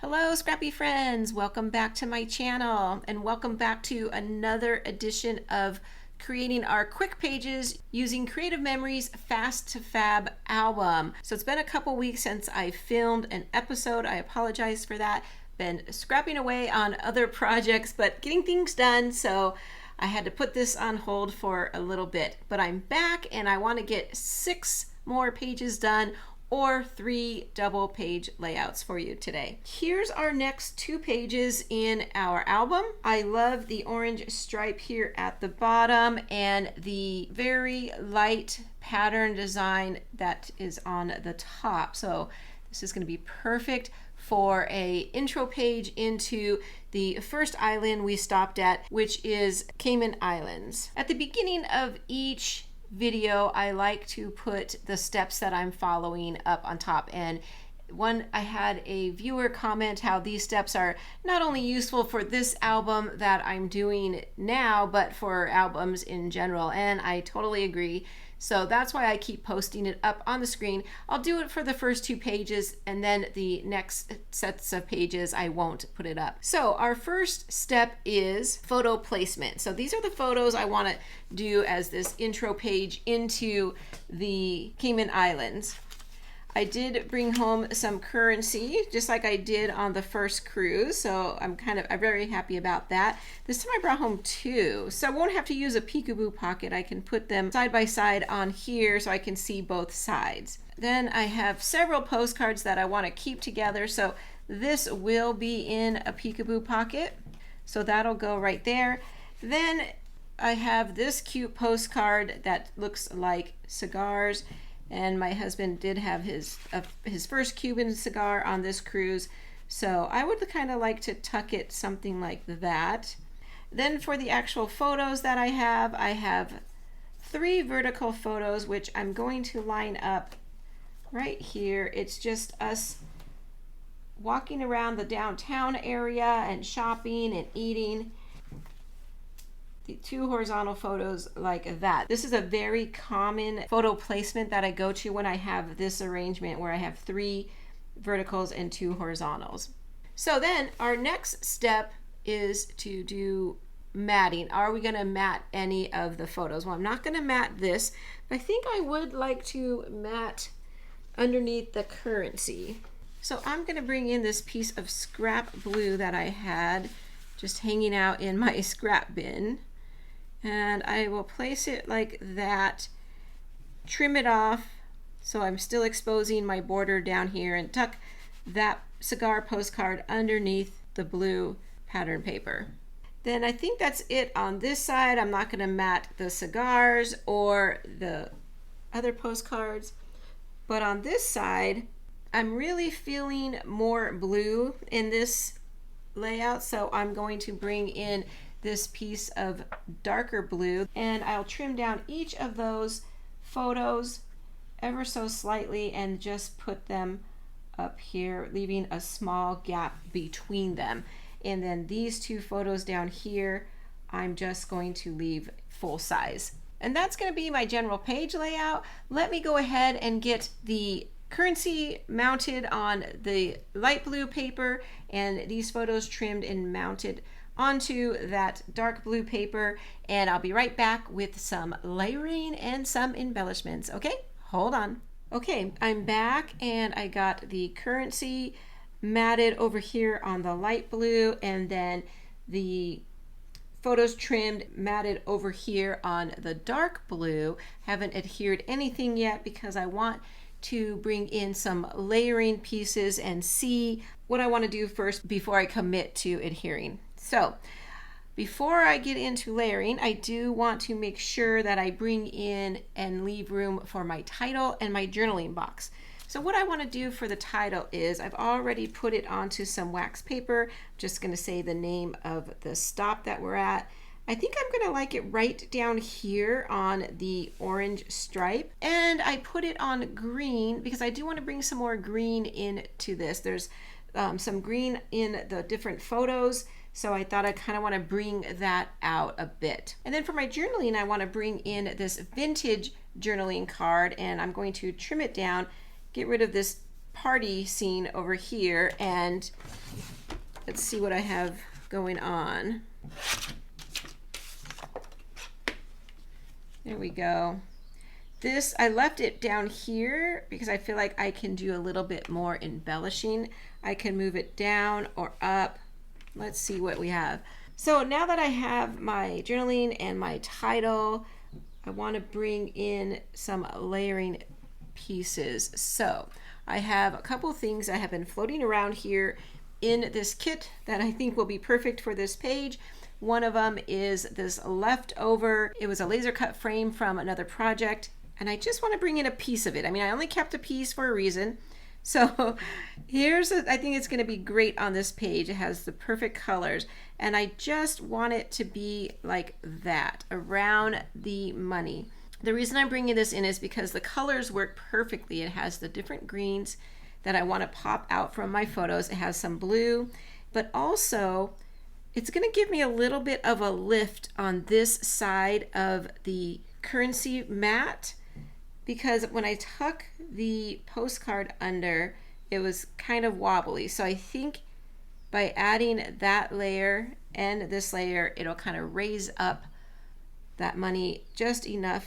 Hello Scrappy friends, welcome back to my channel and welcome back to another edition of creating our quick pages using Creative Memories Fast2Fab album. So it's been a couple weeks since I filmed an episode. I apologize for that. Been scrapping away on other projects but getting things done, so I had to put this on hold for a little bit. But I'm back and I want to get 6 more pages done or 3 double page layouts for you today. Here's our next 2 pages in our album. I love the orange stripe here at the bottom and the very light pattern design that is on the top. So this is going to be perfect for a intro page into the first island we stopped at, which is Cayman Islands. At the beginning of each video, I like to put the steps that I'm following up on top, and I had a viewer comment how these steps are not only useful for this album that I'm doing now, but for albums in general, and I totally agree. So that's why I keep posting it up on the screen. I'll do it for the first 2 pages, and then the next sets of pages I won't put it up. So our first step is photo placement. So these are the photos I want to do as this intro page into the Cayman Islands. I did bring home some currency, just like I did on the first cruise, so I'm very happy about that. This time I brought home 2, so I won't have to use a peekaboo pocket. I can put them side by side on here so I can see both sides. Then I have several postcards that I want to keep together, so this will be in a peekaboo pocket, so that'll go right there. Then I have this cute postcard that looks like cigars, and my husband did have his first Cuban cigar on this cruise, so I would kind of like to tuck it something like that. Then for the actual photos that I have 3 vertical photos, which I'm going to line up right here. It's just us walking around the downtown area and shopping and eating. 2 horizontal photos like that. This is a very common photo placement that I go to when I have this arrangement where I have 3 verticals and 2 horizontals. So then our next step is to do matting. Are we going to mat any of the photos? Well, I'm not going to mat this, but I think I would like to mat underneath the currency. So I'm going to bring in this piece of scrap blue that I had just hanging out in my scrap bin, and I will place it like that, trim it off so I'm still exposing my border down here, and tuck that cigar postcard underneath the blue pattern paper. Then I think that's it on this side. I'm not going to mat the cigars or the other postcards, but on this side I'm really feeling more blue in this layout, so I'm going to bring in this piece of darker blue, and I'll trim down each of those photos ever so slightly and just put them up here, leaving a small gap between them. And then these 2 photos down here I'm just going to leave full size. And that's going to be my general page layout. Let me go ahead and get the currency mounted on the light blue paper and these photos trimmed and mounted onto that dark blue paper, and I'll be right back with some layering and some embellishments. Okay, hold on. Okay, I'm back and I got the currency matted over here on the light blue, and then the photos trimmed, matted over here on the dark blue. Haven't adhered anything yet because I want to bring in some layering pieces and see what I want to do first before I commit to adhering. So before I get into layering, I do want to make sure that I bring in and leave room for my title and my journaling box. So what I want to do for the title is I've already put it onto some wax paper. I'm just going to say the name of the stop that we're at. I think I'm going to like it right down here on the orange stripe, and I put it on green because I do want to bring some more green into this. There's some green in the different photos, so I thought I kind of want to bring that out a bit. And then for my journaling, I want to bring in this vintage journaling card, and I'm going to trim it down, get rid of this party scene over here, and let's see what I have going on. There we go. This, I left it down here because I feel like I can do a little bit more embellishing. I can move it down or up. Let's see what we have. So now that I have my journaling and my title, I want to bring in some layering pieces. So I have a couple things that have been floating around here in this kit that I think will be perfect for this page. One of them is this leftover. It was a laser cut frame from another project, and I just want to bring in a piece of it. I mean, I only kept a piece for a reason. So I think it's going to be great on this page. It has the perfect colors, and I just want it to be like that around the money. The reason I'm bringing this in is because the colors work perfectly. It has the different greens that I want to pop out from my photos. It has some blue, but also it's going to give me a little bit of a lift on this side of the currency mat, because when I tuck the postcard under, it was kind of wobbly. So I think by adding that layer and this layer, it'll kind of raise up that money just enough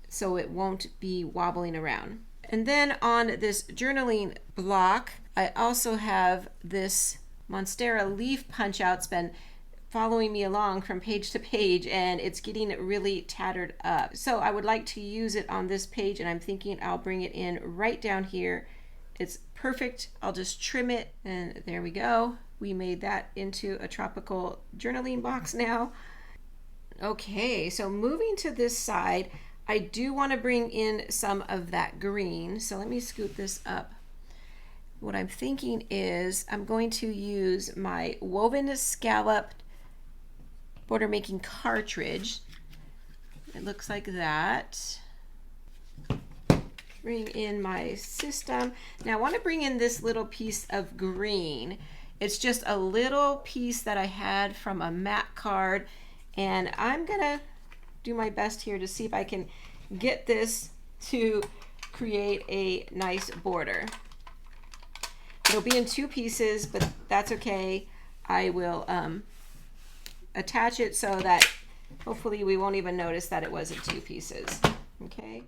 so it won't be wobbling around. And then on this journaling block, I also have this Monstera leaf punch out. It's been following me along from page to page, and it's getting really tattered up. So I would like to use it on this page, and I'm thinking I'll bring it in right down here. It's perfect. I'll just trim it, and there we go. We made that into a tropical journaling box now. Okay, so moving to this side, I do want to bring in some of that green. So let me scoot this up. What I'm thinking is I'm going to use my woven scalloped border making cartridge. It looks like that. Bring in my system. Now I want to bring in this little piece of green. It's just a little piece that I had from a mat card, and I'm gonna do my best here to see if I can get this to create a nice border. It'll be in two pieces, but that's okay. I will attach it so that hopefully we won't even notice that it was in two pieces. Okay.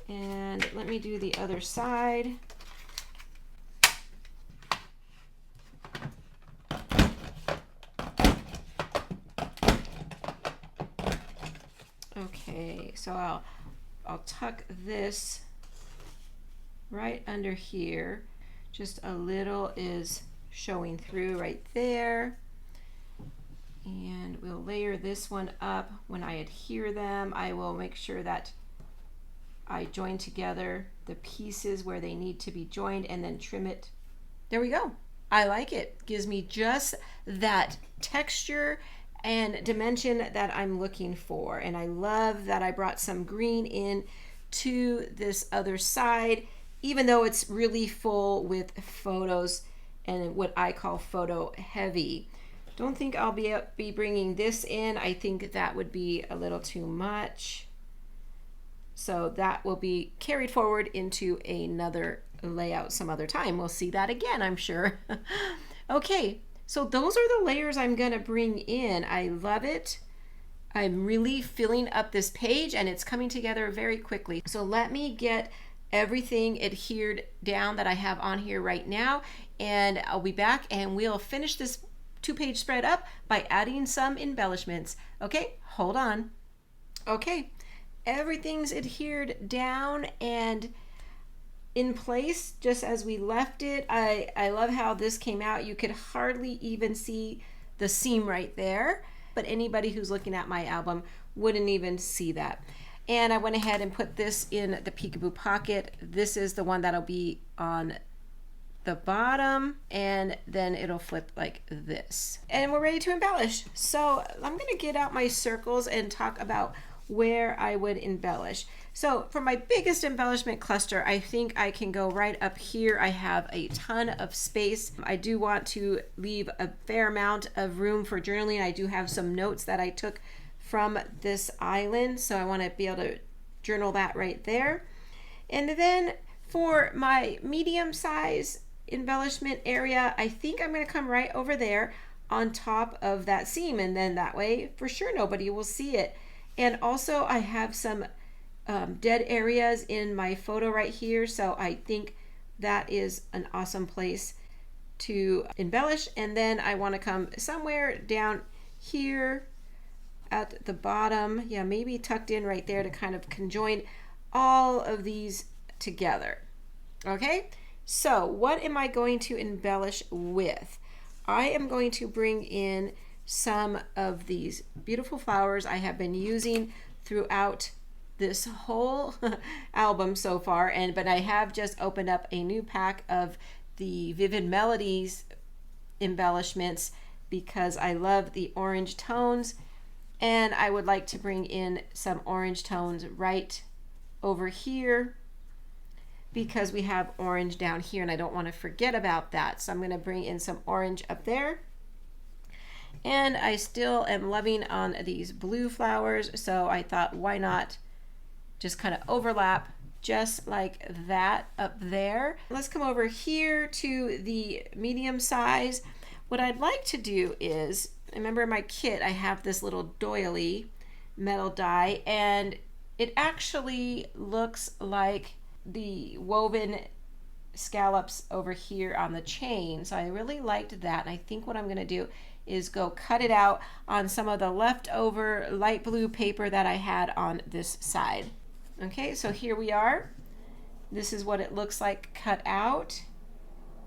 And let me do the other side. Okay, so I'll tuck this right under here. Just a little is showing through right there. And we'll layer this one up. When I adhere them, I will make sure that I join together the pieces where they need to be joined and then trim it. There we go. I like it. Gives me just that texture and dimension that I'm looking for. And I love that I brought some green in to this other side, even though it's really full with photos and what I call photo heavy. Don't think I'll be bringing this in. I think that would be a little too much. So that will be carried forward into another layout some other time. We'll see that again, I'm sure. Okay, so those are the layers I'm gonna bring in. I love it. I'm really filling up this page and it's coming together very quickly. So let me get everything adhered down that I have on here right now, and I'll be back and we'll finish this 2-page spread up by adding some embellishments. Okay, hold on. Okay, everything's adhered down and in place just as we left it. I love how this came out. You could hardly even see the seam right there, but anybody who's looking at my album wouldn't even see that. And I went ahead and put this in the peekaboo pocket. This is the one that'll be on the bottom, and then it'll flip like this. And we're ready to embellish. So I'm gonna get out my circles and talk about where I would embellish. So for my biggest embellishment cluster, I think I can go right up here. I have a ton of space. I do want to leave a fair amount of room for journaling. I do have some notes that I took from this island, so I want to be able to journal that right there. And then for my medium size embellishment area, I think I'm going to come right over there on top of that seam, and then that way for sure nobody will see it. And also I have some dead areas in my photo right here, so I think that is an awesome place to embellish. And then I want to come somewhere down here at the bottom, yeah, maybe tucked in right there to kind of conjoin all of these together. Okay, so what am I going to embellish with? I am going to bring in some of these beautiful flowers I have been using throughout this whole album so far, but I have just opened up a new pack of the Vivid Melodies embellishments because I love the orange tones, and I would like to bring in some orange tones right over here because we have orange down here and I don't want to forget about that. So I'm going to bring in some orange up there. And I still am loving on these blue flowers, so I thought why not just kind of overlap just like that up there. Let's come over here to the medium size. What I'd like to do is, remember in my kit I have this little doily metal die, and it actually looks like the woven scallops over here on the chain, so I really liked that. And I think what I'm going to do is go cut it out on some of the leftover light blue paper that I had on this side. Okay, so here we are. This is what it looks like cut out,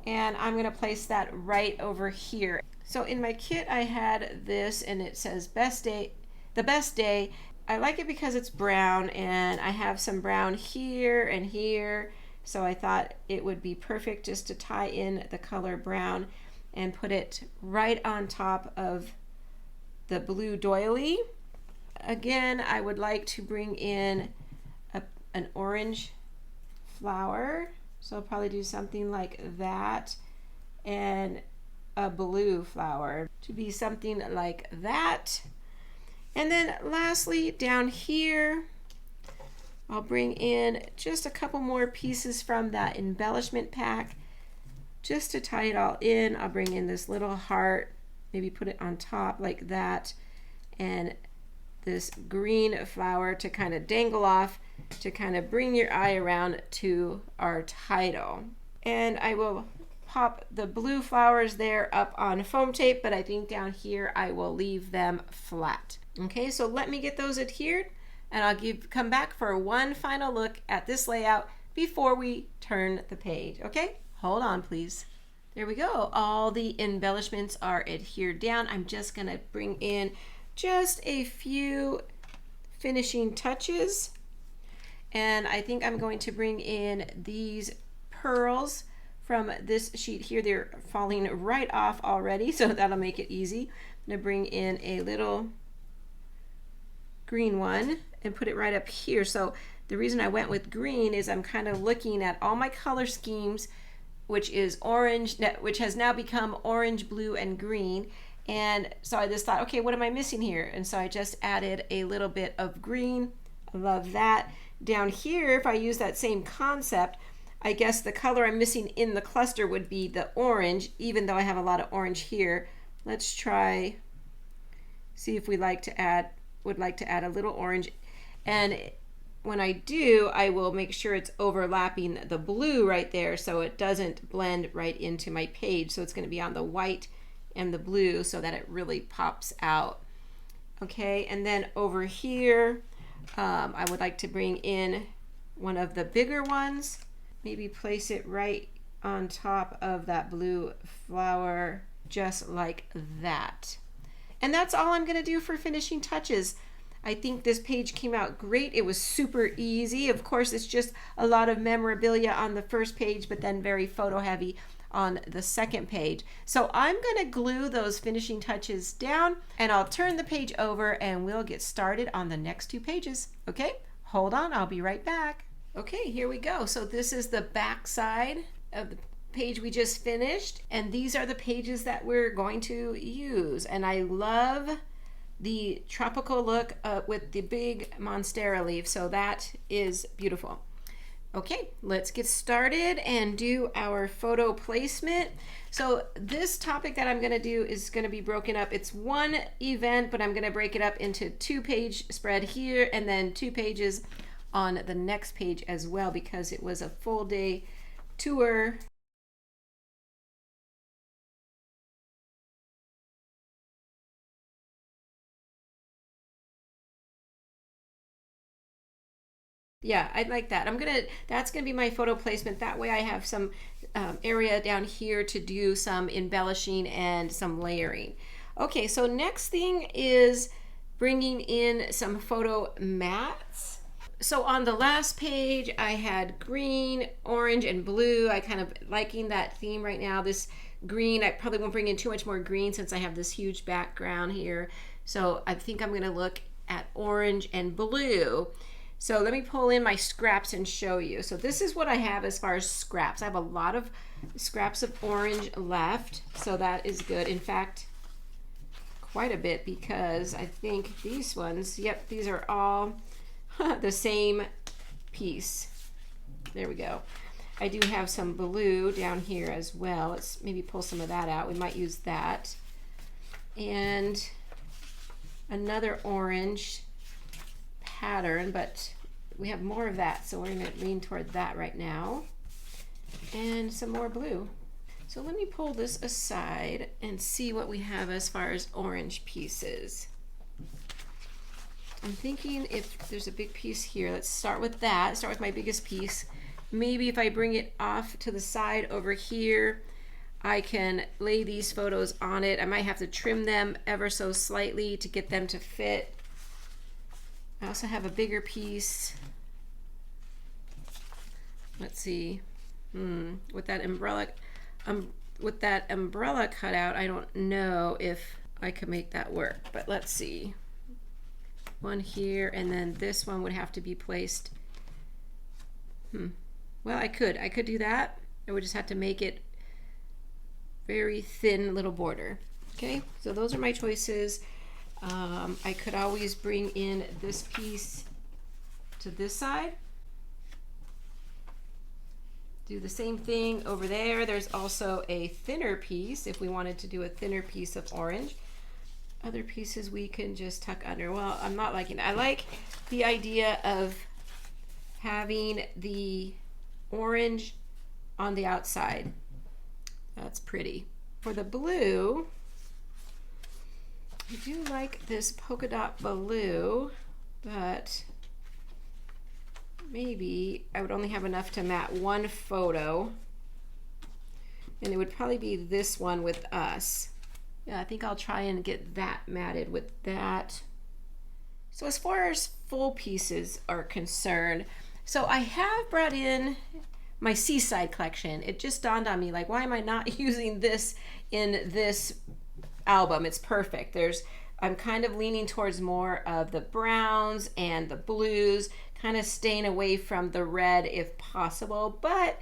and I'm going to place that right over here. So in my kit I had this, and it says best day, the best day. I like it because it's brown, and I have some brown here and here, so I thought it would be perfect just to tie in the color brown and put it right on top of the blue doily. Again, I would like to bring in an orange flower, so I'll probably do something like that, and a blue flower to be something like that. And then lastly down here I'll bring in just a couple more pieces from that embellishment pack just to tie it all in. I'll bring in this little heart, maybe put it on top like that, and this green flower to kind of dangle off to kind of bring your eye around to our title. And I will pop the blue flowers there up on foam tape, but I think down here I will leave them flat. Okay, so let me get those adhered, and I'll come back for one final look at this layout before we turn the page. Okay, hold on please. There we go, all the embellishments are adhered down. I'm just gonna bring in just a few finishing touches, and I think I'm going to bring in these pearls from this sheet here. They're falling right off already, so that'll make it easy. I'm gonna bring in a little green one and put it right up here. So the reason I went with green is I'm kind of looking at all my color schemes, which is orange, which has now become orange, blue, and green. And so I just thought, okay, what am I missing here? And so I just added a little bit of green. I love that. Down here, if I use that same concept, I guess the color I'm missing in the cluster would be the orange, even though I have a lot of orange here. Let's try, see if we would like to add a little orange. And when I do, I will make sure it's overlapping the blue right there so it doesn't blend right into my page. So it's going to be on the white and the blue so that it really pops out. Okay, and then over here, I would like to bring in one of the bigger ones, maybe place it right on top of that blue flower, just like that. And that's all I'm going to do for finishing touches. I think this page came out great. It was super easy. Of course, it's just a lot of memorabilia on the first page, but then very photo heavy on the second page. So I'm going to glue those finishing touches down, and I'll turn the page over and we'll get started on the next 2 pages. Okay, hold on, I'll be right back. Okay, here we go. So this is the back side of the page we just finished, and these are the pages that we're going to use. And I love the tropical look with the big monstera leaf, so that is beautiful. Okay, let's get started and do our photo placement. So this topic that I'm going to do is going to be broken up. It's one event, but I'm going to break it up into 2-page spread here and then 2 pages on the next page as well, because it was a full day tour. Yeah, I like that. That's gonna be my photo placement. That way I have some area down here to do some embellishing and some layering. Okay, so next thing is bringing in some photo mats. So on the last page, I had green, orange, and blue. I kind of liking that theme right now. This green, I probably won't bring in too much more green since I have this huge background here. So I think I'm gonna look at orange and blue. So let me pull in my scraps and show you. So this is what I have as far as scraps. I have a lot of scraps of orange left, so that is good. In fact, quite a bit, because I think these ones, yep, these are all the same piece. There we go. I do have some blue down here as well. Let's maybe pull some of that out. We might use that. And another orange pattern, but we have more of that, so we're going to lean toward that right now. And some more blue. So let me pull this aside and see what we have as far as orange pieces. I'm thinking if there's a big piece here, let's start with that. Start with my biggest piece. Maybe if I bring it off to the side over here, I can lay these photos on it. I might have to trim them ever so slightly to get them to fit. I also have a bigger piece. Let's see, with that umbrella cutout, I don't know if I could make that work, but let's see. One here, and then this one would have to be placed. Well, I could do that. I would just have to make it very thin little border. Okay, so those are my choices. I could always bring in this piece to this side. Do the same thing over there. There's also a thinner piece if we wanted to do a thinner piece of orange. Other pieces we can just tuck under. Well, I'm not liking that. I like the idea of having the orange on the outside. That's pretty. For the blue, I do like this polka dot blue, but maybe I would only have enough to mat one photo, and it would probably be this one with us. Yeah, I think I'll try and get that matted with that. So as far as full pieces are concerned, so I have brought in my Seaside collection. It just dawned on me, like, why am I not using this in this album? It's perfect. I'm kind of leaning towards more of the browns and the blues, kind of staying away from the red if possible, but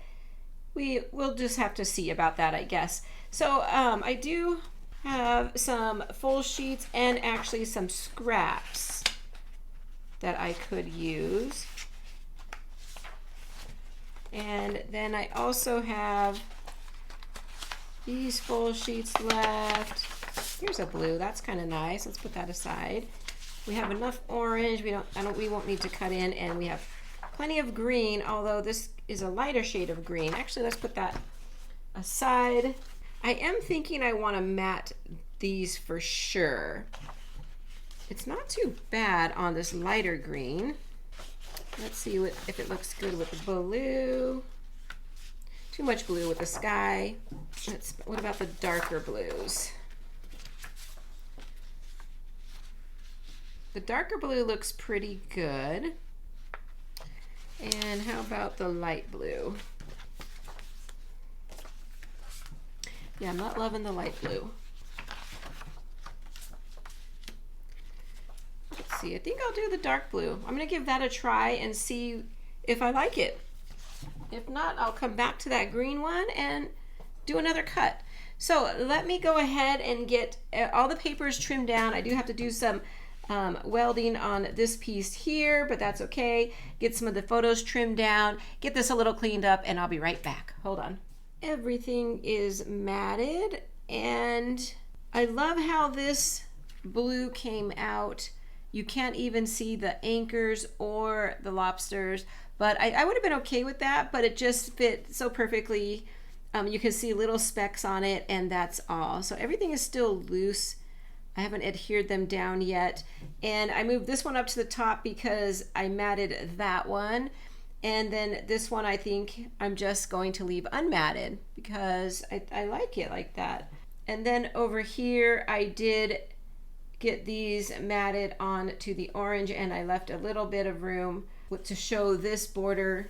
we'll just have to see about that, I guess. So I do have some full sheets and actually some scraps that I could use. And then I also have these full sheets left. Here's a blue, that's kind of nice. Let's put that aside. We have enough orange. We won't need to cut in, and we have plenty of green, although this is a lighter shade of green. Actually, let's put that aside. I am thinking I want to mat these for sure. It's not too bad on this lighter green. Let's see if it looks good with the blue. Too much blue with the sky. What about the darker blues? The darker blue looks pretty good. And how about the light blue? Yeah, I'm not loving the light blue. Let's see, I think I'll do the dark blue. I'm gonna give that a try and see if I like it. If not, I'll come back to that green one and do another cut. So let me go ahead and get all the papers trimmed down. I do have to do some welding on this piece here, but that's okay. Get some of the photos trimmed down, get this a little cleaned up, and I'll be right back. Hold on. Everything is matted, and I love how this blue came out. You can't even see the anchors or the lobsters, but I would have been okay with that, but it just fit so perfectly. You can see little specks on it, and that's all. So everything is still loose. I haven't adhered them down yet. And I moved this one up to the top because I matted that one. And then this one I think I'm just going to leave unmatted because I like it like that. And then over here I did get these matted on to the orange, and I left a little bit of room to show this border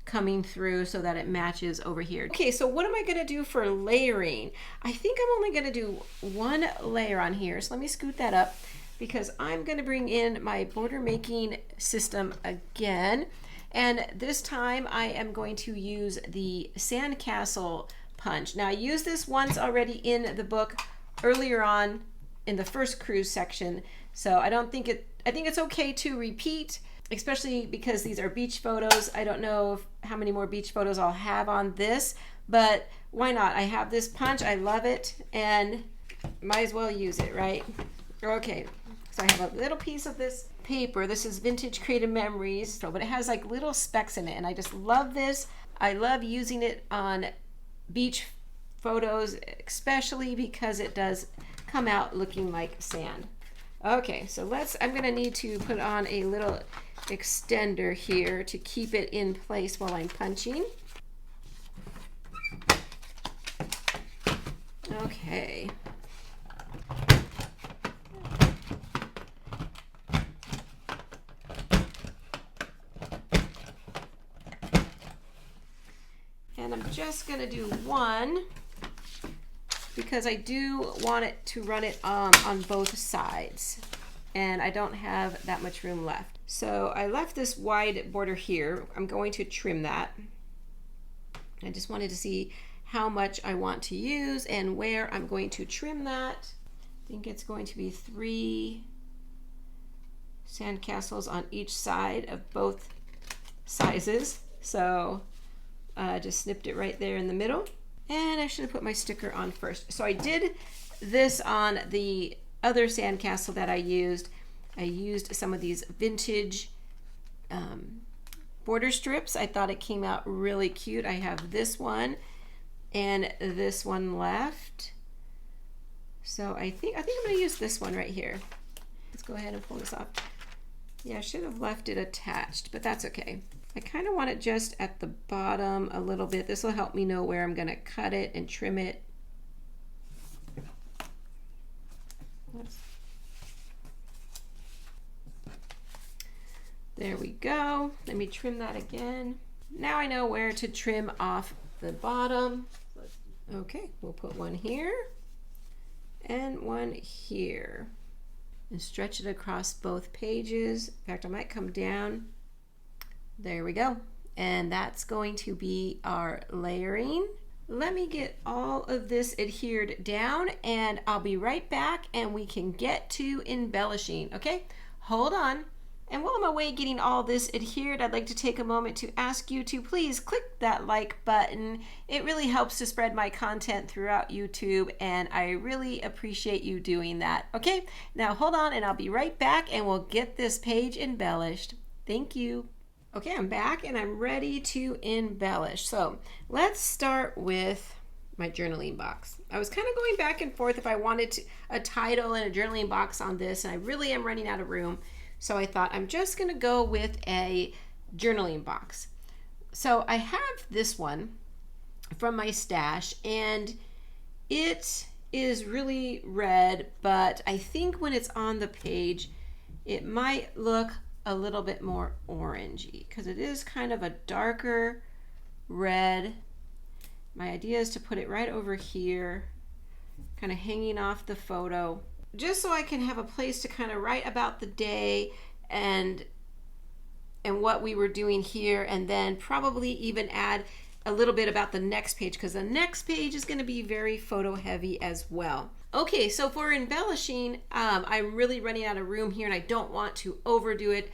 coming through so that it matches over here. Okay, so what am I gonna do for layering? I think I'm only gonna do one layer on here. So let me scoot that up because I'm gonna bring in my border making system again. And this time I am going to use the Sandcastle punch. Now I used this once already in the book earlier on in the first cruise section. So I think it's okay to repeat, especially because these are beach photos. I don't know how many more beach photos I'll have on this, but why not? I have this punch, I love it, and might as well use it, right? Okay, so I have a little piece of this paper. This is Vintage Creative Memories, but it has like little specks in it, and I just love this. I love using it on beach photos, especially because it does come out looking like sand. Okay, so I'm gonna need to put on a little extender here to keep it in place while I'm punching. Okay. And I'm just gonna do one because I do want it to run it on both sides, and I don't have that much room left. So I left this wide border here. I'm going to trim that. I just wanted to see how much I want to use and where I'm going to trim that. I think it's going to be 3 sandcastles on each side of both sizes. So I just snipped it right there in the middle. And I should have put my sticker on first. So I did this on the other sandcastle that I used. I used some of these vintage border strips. I thought it came out really cute. I have this one and this one left. So I think I'm gonna use this one right here. Let's go ahead and pull this off. Yeah, I should have left it attached, but that's okay. I kind of want it just at the bottom a little bit. This will help me know where I'm going to cut it and trim it. There we go. Let me trim that again. Now I know where to trim off the bottom. Okay, we'll put one here and one here and stretch it across both pages. In fact, I might come down. There we go. And that's going to be our layering. Let me get all of this adhered down and I'll be right back and we can get to embellishing. Okay, hold on. And while I'm away getting all this adhered, I'd like to take a moment to ask you to please click that like button. It really helps to spread my content throughout YouTube, and I really appreciate you doing that. Okay, now hold on and I'll be right back and we'll get this page embellished. Thank you. Okay, I'm back and I'm ready to embellish. So let's start with my journaling box. I was kind of going back and forth if I wanted a title and a journaling box on this, and I really am running out of room. So I thought I'm just gonna go with a journaling box. So I have this one from my stash and it is really red, but I think when it's on the page, it might look a little bit more orangey because it is kind of a darker red. My idea is to put it right over here kind of hanging off the photo, just so I can have a place to kind of write about the day and what we were doing here, and then probably even add a little bit about the next page, because the next page is going to be very photo heavy as well. Okay, so for embellishing, I'm really running out of room here and I don't want to overdo it.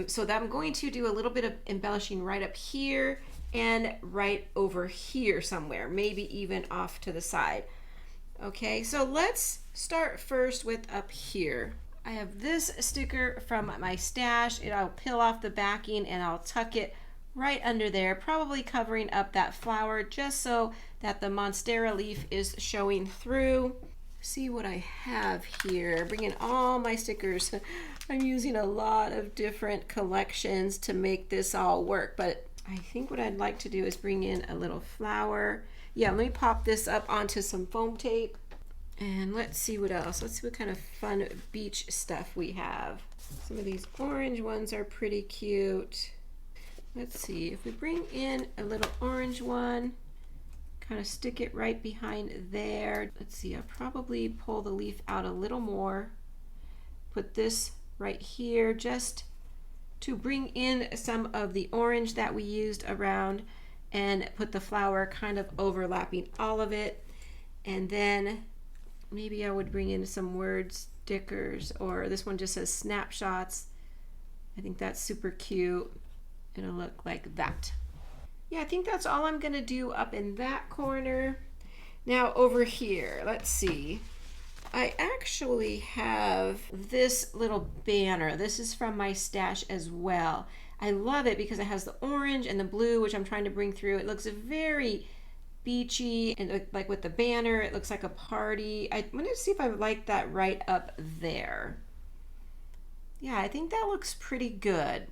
So that I'm going to do a little bit of embellishing right up here and right over here somewhere, maybe even off to the side. Okay, so let's start first with up here. I have this sticker from my stash, and I'll peel off the backing and I'll tuck it right under there, probably covering up that flower just so that the monstera leaf is showing through. See what I have here. Bringing all my stickers. I'm using a lot of different collections to make this all work, but I think what I'd like to do is bring in a little flower. Yeah, let me pop this up onto some foam tape. And let's see what else. Let's see what kind of fun beach stuff we have. Some of these orange ones are pretty cute. Let's see, if we bring in a little orange one, kind of stick it right behind there. Let's see, I'll probably pull the leaf out a little more. Put this right here just to bring in some of the orange that we used around, and put the flower kind of overlapping all of it. And then maybe I would bring in some word stickers, or this one just says snapshots. I think that's super cute. It'll look like that. Yeah, I think that's all I'm gonna do up in that corner. Now over here, let's see. I actually have this little banner. This is from my stash as well. I love it because it has the orange and the blue, which I'm trying to bring through. It looks very beachy, and like with the banner, it looks like a party. I'm gonna see if I like that right up there. Yeah, I think that looks pretty good.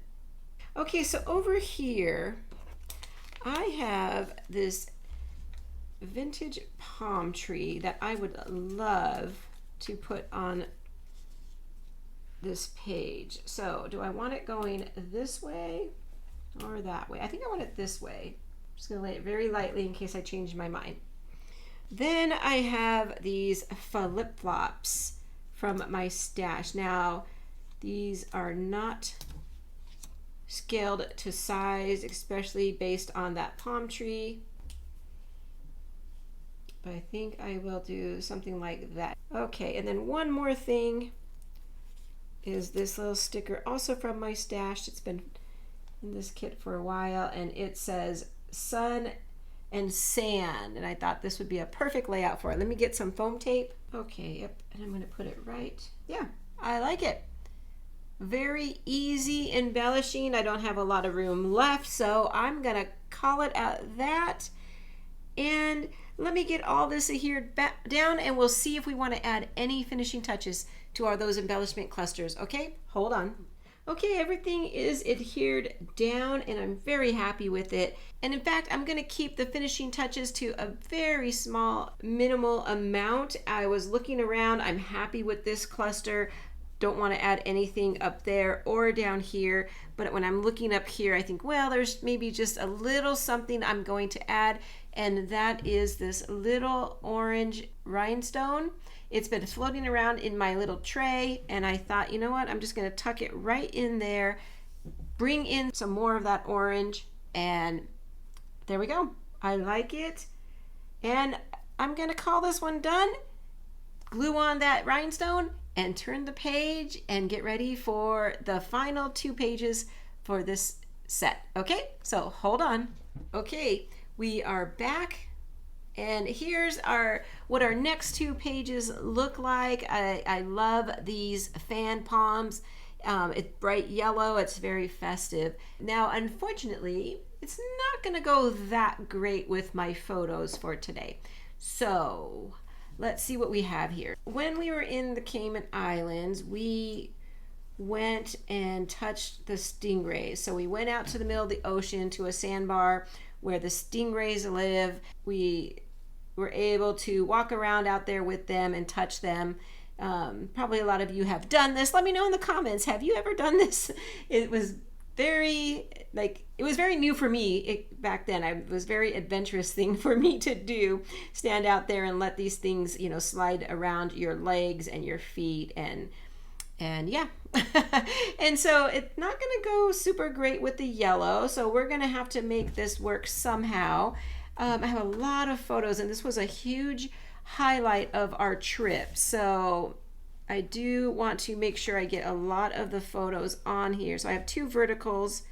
Okay, so over here, I have this vintage palm tree that I would love to put on this page. So do I want it going this way or that way? I think I want it this way. I'm just gonna lay it very lightly in case I change my mind. Then I have these flip-flops from my stash. Now, these are not scaled to size, especially based on that palm tree. But I think I will do something like that. Okay, and then one more thing is this little sticker, also from my stash. It's been in this kit for a while, and it says sun and sand, and I thought this would be a perfect layout for it. Let me get some foam tape. Okay, yep, and I'm gonna put it right. Yeah, I like it. Very easy embellishing. I don't have a lot of room left, so I'm gonna call it at that. And let me get all this adhered back down, and we'll see if we want to add any finishing touches to those embellishment clusters. Okay, hold on. Okay, everything is adhered down, and I'm very happy with it. And in fact, I'm gonna keep the finishing touches to a very small, minimal amount. I was looking around, I'm happy with this cluster. Don't want to add anything up there or down here, but when I'm looking up here, I think, well, there's maybe just a little something I'm going to add, and that is this little orange rhinestone. It's been floating around in my little tray, and I thought, you know what, I'm just going to tuck it right in there, bring in some more of that orange, and there we go. I like it, and I'm going to call this one done. Glue on that rhinestone and turn the page and get ready for the final 2 pages for this set. Okay, so hold on. Okay, we are back, and here's what our next 2 pages look like. I love these fan palms. It's bright yellow, it's very festive. Now, unfortunately, it's not gonna go that great with my photos for today. So let's see what we have here. When we were in the Cayman Islands, we went and touched the stingrays. So we went out to the middle of the ocean to a sandbar where the stingrays live. We were able to walk around out there with them and touch them. Probably a lot of you have done this. Let me know in the comments, have you ever done this? It was very, like, it was very new for me back then. It was a very adventurous thing for me to do, stand out there and let these things, you know, slide around your legs and your feet, and yeah. And so it's not going to go super great with the yellow, so we're going to have to make this work somehow. I have a lot of photos, and this was a huge highlight of our trip, so I do want to make sure I get a lot of the photos on here. So I have 2 verticals.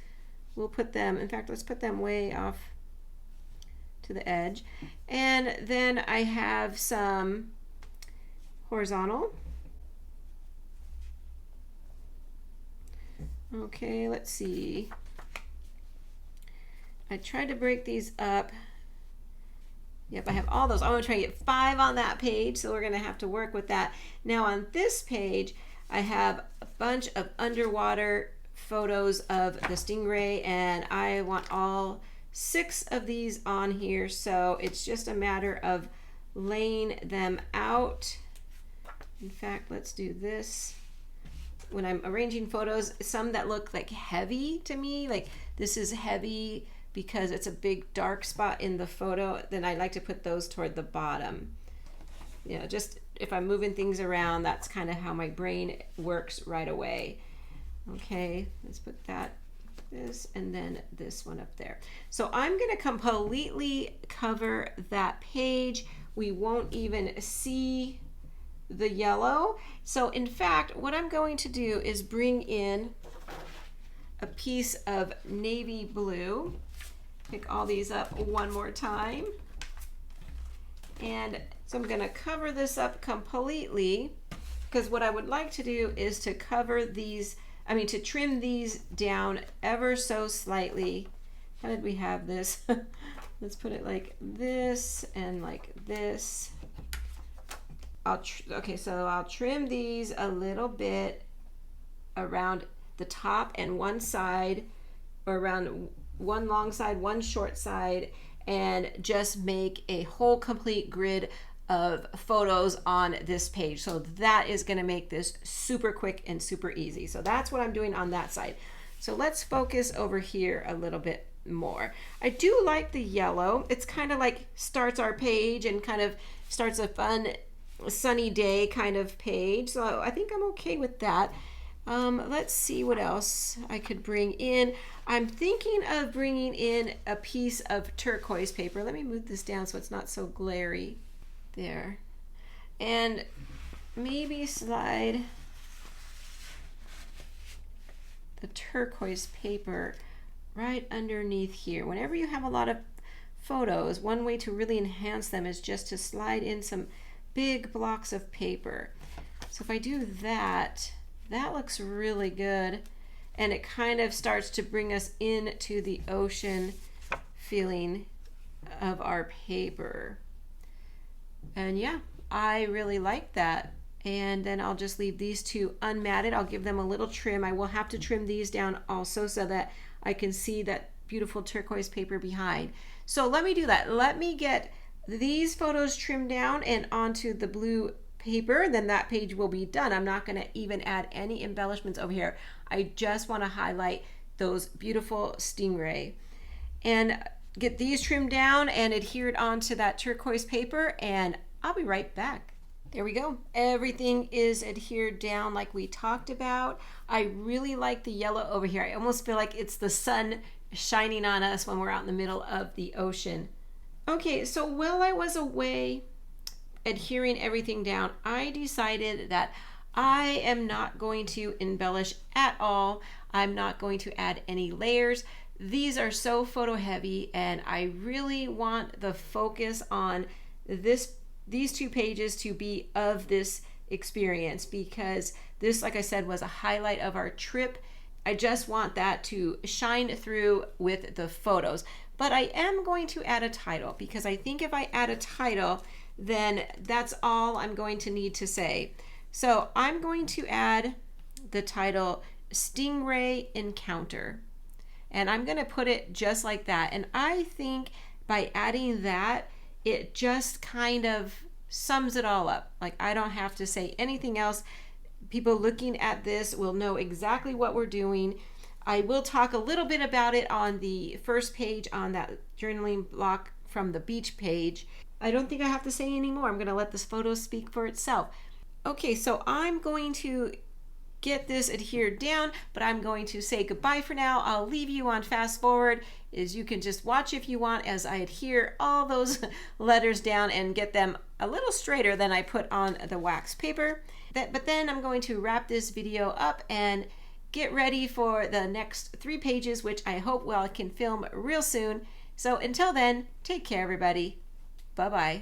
We'll put them, in fact, let's put them way off to the edge. And then I have some horizontal. Okay, let's see. I tried to break these up. Yep, I have all those. I'm going to try to get 5 on that page, so we're going to have to work with that. Now on this page, I have a bunch of underwater photos of the stingray, and I want all 6 of these on here, so it's just a matter of laying them out. In fact, let's do this. When I'm arranging photos, some that look like heavy to me, like this is heavy because it's a big dark spot in the photo, then I like to put those toward the bottom. You know, just if I'm moving things around, that's kind of how my brain works right away. Okay, let's put that, this, and then this one up there. So I'm going to completely cover that page. We won't even see the yellow. So in fact, what I'm going to do is bring in a piece of navy blue. Pick all these up one more time. And so I'm going to cover this up completely, because what I would like to do is to cover these, to trim these down ever so slightly. How did we have this? Let's put it like this and like this. Okay, so I'll trim these a little bit around the top and one side, or around one long side, one short side, and just make a whole complete grid of photos on this page. So that is going to make this super quick and super easy. So that's what I'm doing on that side. So let's focus over here a little bit more. I do like the yellow. It's kind of like starts our page and kind of starts a fun sunny day kind of page. So I think I'm okay with that. Let's see what else I could bring in. I'm thinking of bringing in a piece of turquoise paper. Let me move this down so it's not so glary. There. And maybe slide the turquoise paper right underneath here. Whenever you have a lot of photos, one way to really enhance them is just to slide in some big blocks of paper. So if I do that, that looks really good, and it kind of starts to bring us into the ocean feeling of our paper. And yeah, I really like that. And then I'll just leave these 2 unmatted. I'll give them a little trim. I will have to trim these down also so that I can see that beautiful turquoise paper behind. So let me do that. Let me get these photos trimmed down and onto the blue paper, then that page will be done. I'm not going to even add any embellishments over here. I just want to highlight those beautiful stingray and get these trimmed down and adhered onto that turquoise paper, and I'll be right back. There we go. Everything is adhered down like we talked about. I really like the yellow over here. I almost feel like it's the sun shining on us when we're out in the middle of the ocean. Okay, so while I was away adhering everything down, I decided that I am not going to embellish at all. I'm not going to add any layers. These are so photo heavy, and I really want the focus on these 2 pages to be of this experience, because this, like I said, was a highlight of our trip. I just want that to shine through with the photos. But I am going to add a title, because I think if I add a title, then that's all I'm going to need to say. So I'm going to add the title Stingray Encounter, and I'm going to put it just like that. And I think by adding that, it just kind of sums it all up. Like, I don't have to say anything else. People looking at this will know exactly what we're doing. I will talk a little bit about it on the first page on that journaling block from the beach page. I don't think I have to say any more. I'm going to let this photo speak for itself. Okay, so I'm going to get this adhered down, but I'm going to say goodbye for now. I'll leave you on fast forward, as you can just watch if you want as I adhere all those letters down and get them a little straighter than I put on the wax paper. But then I'm going to wrap this video up and get ready for the next 3 pages, which I hope I can film real soon. So until then, take care everybody. Bye-bye.